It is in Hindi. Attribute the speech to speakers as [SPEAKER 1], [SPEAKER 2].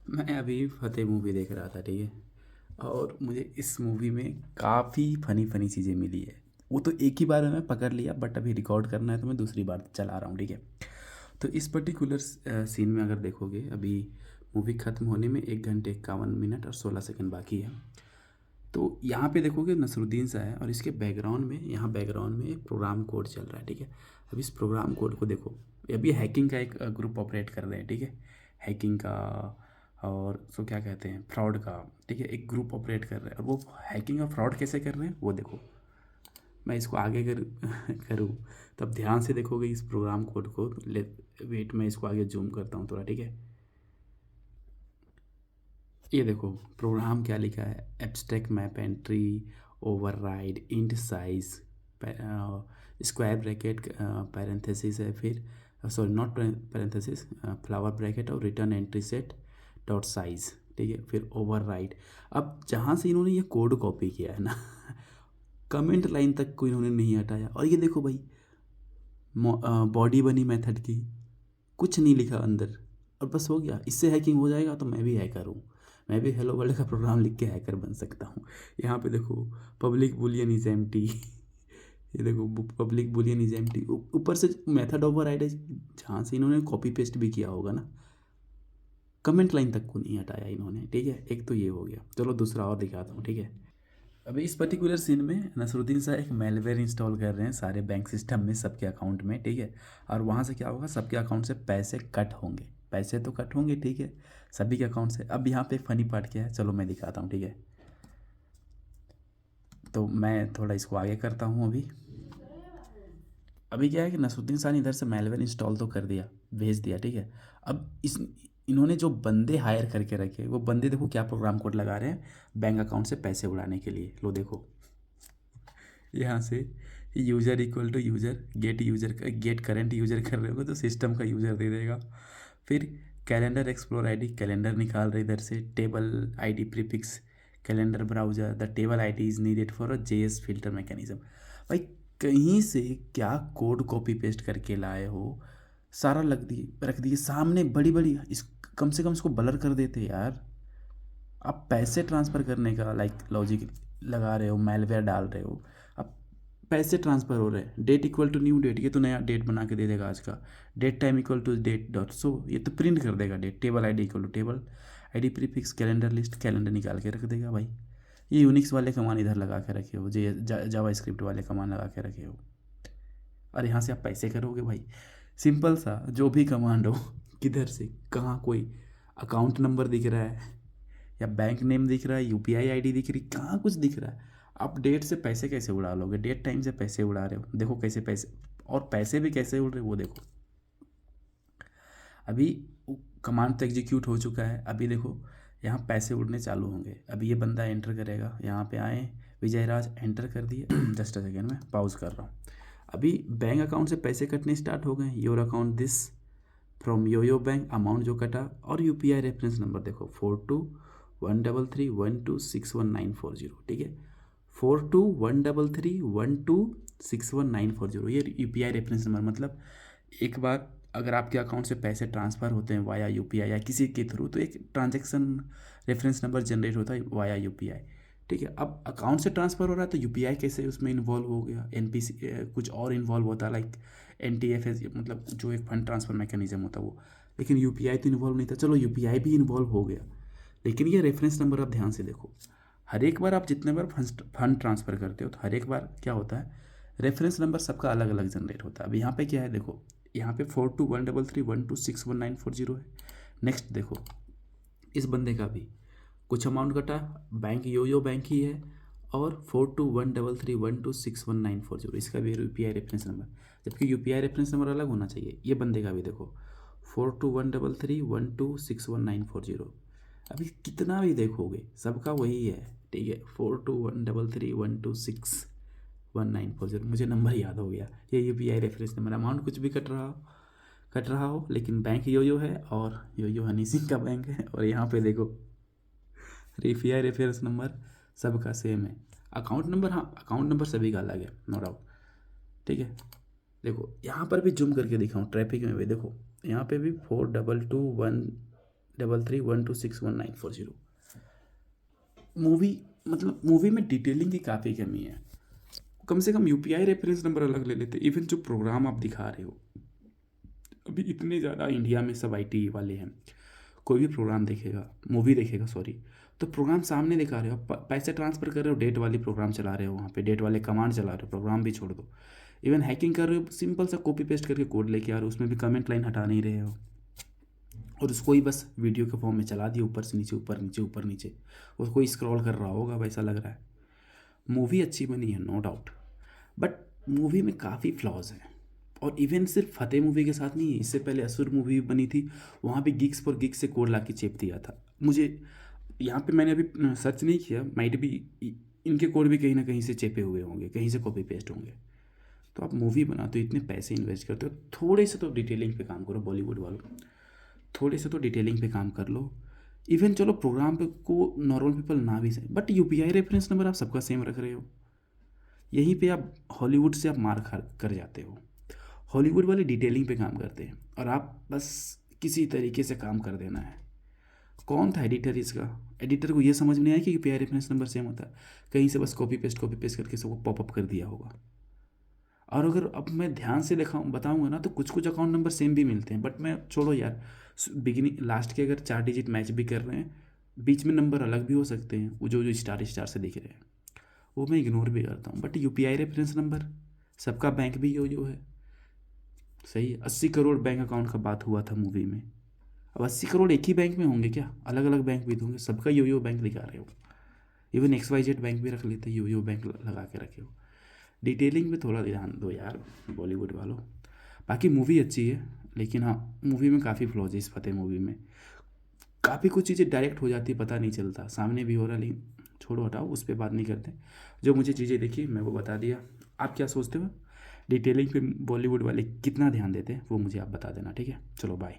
[SPEAKER 1] मैं अभी फतेह मूवी देख रहा था, ठीक है। और मुझे इस मूवी में काफ़ी फ़नी फ़नी चीज़ें मिली है। वो तो एक ही बार में मैं पकड़ लिया, बट अभी रिकॉर्ड करना है तो मैं दूसरी बार चला रहा हूँ, ठीक है। तो इस पर्टिकुलर सीन में अगर देखोगे, अभी मूवी ख़त्म होने में 1 घंटे 51 मिनट और 16 सेकंड बाकी है। तो यहाँ पे देखोगे नसरुद्दीन सा है, और इसके बैकग्राउंड में, यहाँ बैकग्राउंड में एक प्रोग्राम कोड चल रहा है, ठीक है। अब इस प्रोग्राम कोड को देखो। अभी हैकिंग का एक ग्रुप ऑपरेट कर रहे हैं, ठीक है। हैकिंग का, और सो क्या कहते हैं, फ्रॉड का, ठीक है। एक ग्रुप ऑपरेट कर रहे हैं, और वो हैकिंग और फ्रॉड कैसे कर रहे हैं वो देखो। मैं इसको आगे कर करूँ, तब ध्यान से देखोगे इस प्रोग्राम कोड को। ले, वेट, मैं इसको आगे जूम करता हूँ थोड़ा, ठीक है। ये देखो प्रोग्राम क्या लिखा है, abstract map entry override int size, square bracket parenthesis है, फिर sorry not parenthesis, flower bracket और return entry set dot size, ठीक है। फिर ओवरराइड। अब जहाँ से इन्होंने ये कोड कॉपी किया है ना, कमेंट लाइन तक को इन्होंने नहीं हटाया। और ये देखो भाई, बॉडी बनी मेथड की, कुछ नहीं लिखा अंदर, और बस हो गया। इससे हैकिंग हो जाएगा तो मैं भी हैकर हूँ। मैं भी हेलो वर्ल्ड का प्रोग्राम लिख के हैकर बन सकता हूँ। यहाँ पे देखो, पब्लिक बुलियन इज एम्प्टी। ये देखो, पब्लिक बुलियन इज एम्प्टी। ऊपर से मेथड ओवरराइड है, जहाँ से इन्होंने कॉपी पेस्ट भी किया होगा ना। कमेंट लाइन तक को नहीं हटाया इन्होंने, ठीक है। एक तो ये हो गया। चलो दूसरा और दिखाता हूँ, ठीक है। अभी इस पर्टिकुलर सीन में नसरुद्दीन साहब एक मेलवेयर इंस्टॉल कर रहे हैं सारे बैंक सिस्टम में, सबके अकाउंट में, ठीक है। और वहाँ से क्या होगा, सबके अकाउंट से पैसे कट होंगे। पैसे तो कट होंगे, ठीक है, सभी के अकाउंट से। अब यहाँ पे एक फ़नी पार्ट क्या है, चलो मैं दिखाता हूँ, ठीक है। तो मैं थोड़ा इसको आगे करता हूँ अभी। अभी क्या है कि नसरुद्दीन शाह ने इधर से मेलवेयर इंस्टॉल तो कर दिया, भेज दिया, ठीक है। अब इस इन्होंने जो बंदे हायर करके रखे, वो बंदे देखो क्या प्रोग्राम कोड लगा रहे हैं बैंक अकाउंट से पैसे उड़ाने के लिए। लो देखो, यहाँ से user equal to user, get user का गेट करेंट यूज़र कर रहे हो तो सिस्टम का यूज़र दे देगा। फिर कैलेंडर एक्सप्लोर आईडी, कैलेंडर निकाल रहे इधर से। Table ID prefix, calendar browser, the table ID is needed for a JS filter mechanism. भाई कहीं से क्या कोड कॉपी पेस्ट करके लाए हो, सारा रख दिए सामने बड़ी बड़ी। इस कम से कम इसको ब्लर कर देते यार। आप पैसे ट्रांसफ़र करने का लॉजिक लगा रहे हो, मैलवेयर डाल रहे हो। अब पैसे ट्रांसफ़र हो रहे हैं, date equal to new date, ये तो नया डेट बना के दे देगा आज का। Date time equal to date dot so, ये तो प्रिंट कर देगा date. Table ID equal to table ID prefix, calendar list, calendar निकाल के रख देगा भाई। ये यूनिक्स वाले कमान इधर लगा के रखे हो, जावा स्क्रिप्ट वाले कमान लगा के रखे हो। और यहाँ से आप पैसे करोगे भाई, सिंपल सा जो भी कमांड हो। किधर से कहाँ, कोई अकाउंट नंबर दिख रहा है या बैंक नेम दिख रहा है, यूपीआई आईडी दिख रही, कहाँ कुछ दिख रहा है। आप डेट से पैसे कैसे उड़ा लोगे, डेट टाइम से पैसे उड़ा रहे हो, देखो कैसे पैसे। और पैसे भी कैसे उड़ रहे हो वो देखो। अभी कमांड तो एग्जीक्यूट हो चुका है, अभी देखो यहाँ पैसे उड़ने चालू होंगे। अभी ये बंदा एंटर करेगा, यहाँ पे आए, विजय राज एंटर कर दिए। जस्ट अ सेकेंड में पॉज कर रहा हूँ। अभी बैंक अकाउंट से पैसे कटने स्टार्ट हो गए। Your account this from yoyo bank, amount जो कटा। और यूपीआई रेफरेंस नंबर देखो, 421331261940, ठीक है। 421331261940, ये यूपीआई रेफरेंस नंबर। मतलब एक बार अगर आपके अकाउंट से पैसे ट्रांसफ़र होते हैं वाया यूपीआई या किसी के थ्रू, तो एक ट्रांजैक्शन रेफरेंस नंबर जनरेट होता है वाया यूपीआई, ठीक है। अब अकाउंट से ट्रांसफ़र हो रहा है तो यूपीआई कैसे उसमें इन्वॉल्व हो गया, एनपीसी कुछ और इन्वॉल्व होता है, लाइक एनटीएफएस, मतलब जो एक फंड ट्रांसफ़र मैकेनिज्म होता है वो। लेकिन यूपीआई तो इन्वॉल्व नहीं था, चलो यूपीआई भी इन्वॉल्व हो गया। लेकिन ये रेफरेंस नंबर आप ध्यान से देखो, हर एक बार आप जितने बार फंड ट्रांसफ़र करते हो तो हर एक बार क्या होता है, रेफरेंस नंबर सबका अलग अलग जनरेट होता है। अब यहाँ पे क्या है देखो, यहाँ पे 421331261940 है। नेक्स्ट देखो, इस बंदे का भी कुछ अमाउंट कटा, बैंक योयो बैंक ही है। और 421331261940, इसका भी यूपीआई रेफरेंस नंबर, जबकि यूपीआई रेफरेंस नंबर अलग होना चाहिए। ये बंदे का भी देखो, 421331261940। अभी कितना भी देखोगे सबका वही है, ठीक है। 421331261940, मुझे नंबर याद हो गया। ये यूपीआई रेफरेंस नंबर। अमाउंट कुछ भी कट रहा हो, लेकिन बैंक योयो है, और योयो हनी सिंह का बैंक है। और यहाँ पे देखो यूपीआई रेफरेंस नंबर सबका सेम है। अकाउंट नंबर, हाँ अकाउंट नंबर सभी का अलग है, नो डाउट, ठीक है। देखो यहाँ पर भी जूम करके दिखाऊँ, ट्रैफिक में भी देखो, यहाँ पे भी 4221 33126194 मूवी, मतलब मूवी में डिटेलिंग की काफ़ी कमी है। कम से कम यूपीआई रेफरेंस नंबर अलग ले लेते। इवन जो प्रोग्राम आप दिखा रहे हो, अभी इतने ज़्यादा इंडिया में सब आईटी वाले हैं, कोई भी प्रोग्राम देखेगा, मूवी देखेगा सॉरी, तो प्रोग्राम सामने दिखा रहे हो, पैसे ट्रांसफ़र कर रहे हो, डेट वाली प्रोग्राम चला रहे हो, वहाँ पे डेट वाले कमांड चला रहे हो, प्रोग्राम भी छोड़ दो। इवन हैकिंग कर रहे हो, सिंपल सा कॉपी पेस्ट करके कोड लेके आ रहे हो, उसमें भी कमेंट लाइन हटा नहीं रहे हो, और उसको ही बस वीडियो के फॉर्म में चला दिया, ऊपर से नीचे, ऊपर नीचे, ऊपर नीचे, और कोई स्क्रॉल कर रहा होगा, वैसा लग रहा है। मूवी अच्छी बनी है, नो डाउट, बट मूवी में काफ़ी फ्लॉज हैं। और इवन सिर्फ फतेह मूवी के साथ नहीं है, इससे पहले असुर मूवी बनी थी, वहाँ भी गिग्स फॉर गिग्स से कोड ला के चेप दिया था। मुझे यहाँ पे मैंने अभी सर्च नहीं किया, माइट भी इनके कोड भी कहीं ना कहीं से चेपे हुए होंगे, कहीं से कॉपी पेस्ट होंगे। तो आप मूवी बनाते हो, इतने पैसे इन्वेस्ट करते हो, थोड़े से तो डिटेलिंग पे काम करो बॉलीवुड वालों, थोड़े से तो डिटेलिंग पे काम कर लो। इवन चलो प्रोग्राम पे को नॉर्मल पीपल ना भी सही, बट यूपीआई रेफरेंस नंबर आप सबका सेम रख रहे हो। यहीं पे आप हॉलीवुड से आप मार खा कर जाते हो। हॉलीवुड वाले डिटेलिंग पे काम करते हैं, और आप बस किसी तरीके से काम कर देना है। कौन था एडिटर इसका? एडिटर को ये समझ में नहीं आया कि यूपीआई रेफरेंस नंबर सेम होता है, कहीं से बस कॉपी पेस्ट करके सबको पॉपअप कर दिया होगा। और अगर अब मैं ध्यान से बताऊंगा ना, तो कुछ कुछ अकाउंट नंबर सेम भी मिलते हैं, बट मैं छोड़ो यार, बिगिनिंग लास्ट के अगर 4 डिजिट मैच भी कर रहे हैं, बीच में नंबर अलग भी हो सकते हैं, वो जो स्टार स्टार से दिख रहे हैं, वो मैं इग्नोर भी करता हूँ। बट यूपीआई रेफरेंस नंबर, सबका बैंक भी यो है। सही है, 80 करोड़ बैंक अकाउंट का बात हुआ था मूवी में। अब 80 करोड़ एक ही बैंक में होंगे क्या? अलग अलग बैंक भी तो होंगे, सबका यो बैंक दिखा रहे हो। इवन XYZ बैंक भी रख लेते, यो बैंक लगा के रखे हो। डिटेलिंग में थोड़ा ध्यान दो यार बॉलीवुड वालों। बाकी मूवी अच्छी है, लेकिन हाँ, मूवी में काफ़ी फ्लॉज है। इस फतेह मूवी में काफ़ी कुछ चीज़ें डायरेक्ट हो जाती है, पता नहीं चलता, सामने भी हो रहा, लेकिन छोड़ो हटाओ, उस पर बात नहीं करते। जो मुझे चीज़ें देखी मैं वो बता दिया। आप क्या सोचते हो डिटेलिंग पे बॉलीवुड वाले कितना ध्यान देते हैं, वो मुझे आप बता देना, ठीक है? चलो बाय।